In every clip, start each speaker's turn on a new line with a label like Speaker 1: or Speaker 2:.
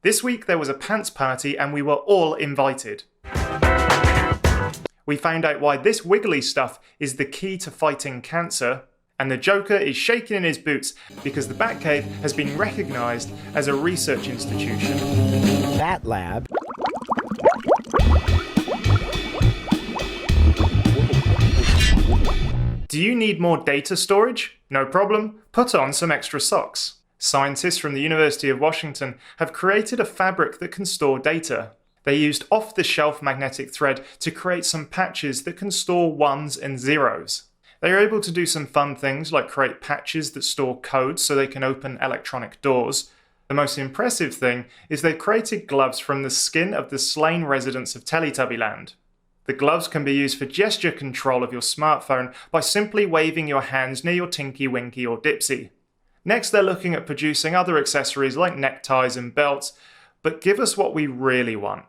Speaker 1: This week there was a pants party and we were all invited. We found out why this wiggly stuff is the key to fighting cancer, and the Joker is shaking in his boots because the Batcave has been recognised as a research institution.
Speaker 2: Bat Lab.
Speaker 1: Do you need more data storage? No problem, put on some extra socks. Scientists from the University of Washington have created a fabric that can store data. They used off-the-shelf magnetic thread to create some patches that can store ones and zeros. They are able to do some fun things like create patches that store code so they can open electronic doors. The most impressive thing is they've created gloves from the skin of the slain residents of Teletubbyland. The gloves can be used for gesture control of your smartphone by simply waving your hands near your Tinky, Winky or Dipsy. Next, they're looking at producing other accessories like neckties and belts, but give us what we really want.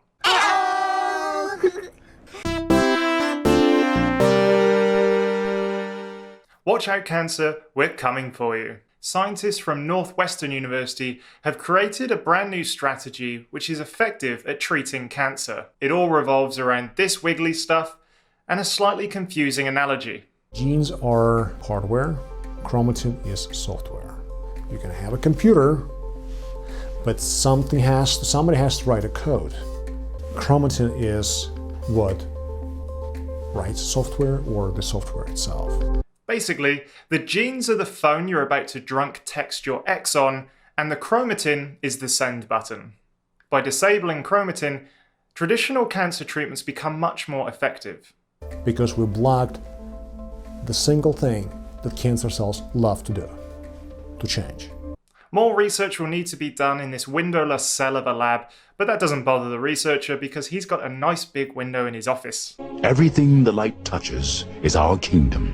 Speaker 1: Watch out, cancer, we're coming for you. Scientists from Northwestern University have created a brand new strategy which is effective at treating cancer. It all revolves around this wiggly stuff and a slightly confusing analogy.
Speaker 3: Genes are hardware, chromatin is software. You can have a computer, but somebody has to write a code. Chromatin is what writes software or the software itself.
Speaker 1: Basically, the genes are the phone you're about to drunk text your ex on, and the chromatin is the send button. By disabling chromatin, traditional cancer treatments become much more effective.
Speaker 3: Because we blocked the single thing that cancer cells love to do, to change.
Speaker 1: More research will need to be done in this windowless cell of a lab, but that doesn't bother the researcher because he's got a nice big window in his office.
Speaker 4: Everything the light touches is our kingdom.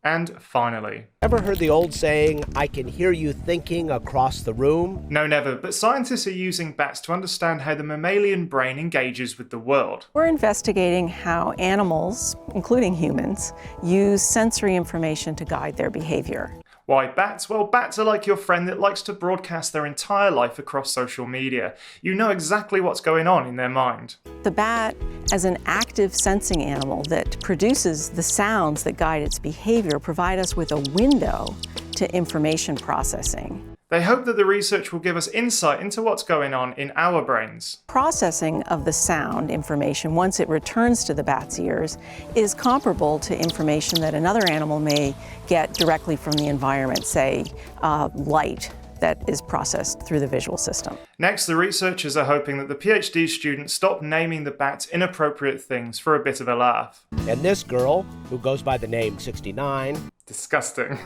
Speaker 1: And finally.
Speaker 2: Ever heard the old saying, I can hear you thinking across the room?
Speaker 1: No, never, but scientists are using bats to understand how the mammalian brain engages with the world.
Speaker 5: We're investigating how animals, including humans, use sensory information to guide their behavior.
Speaker 1: Why bats? Well, bats are like your friend that likes to broadcast their entire life across social media. You know exactly what's going on in their mind.
Speaker 5: The bat, as an active sensing animal that produces the sounds that guide its behavior, provide us with a window to information processing.
Speaker 1: They hope that the research will give us insight into what's going on in our brains.
Speaker 5: Processing of the sound information, once it returns to the bat's ears, is comparable to information that another animal may get directly from the environment, say light that is processed through the visual system.
Speaker 1: Next, the researchers are hoping that the PhD students stop naming the bats inappropriate things for a bit of a laugh.
Speaker 2: And this girl, who goes by the name 69,
Speaker 1: Disgusting.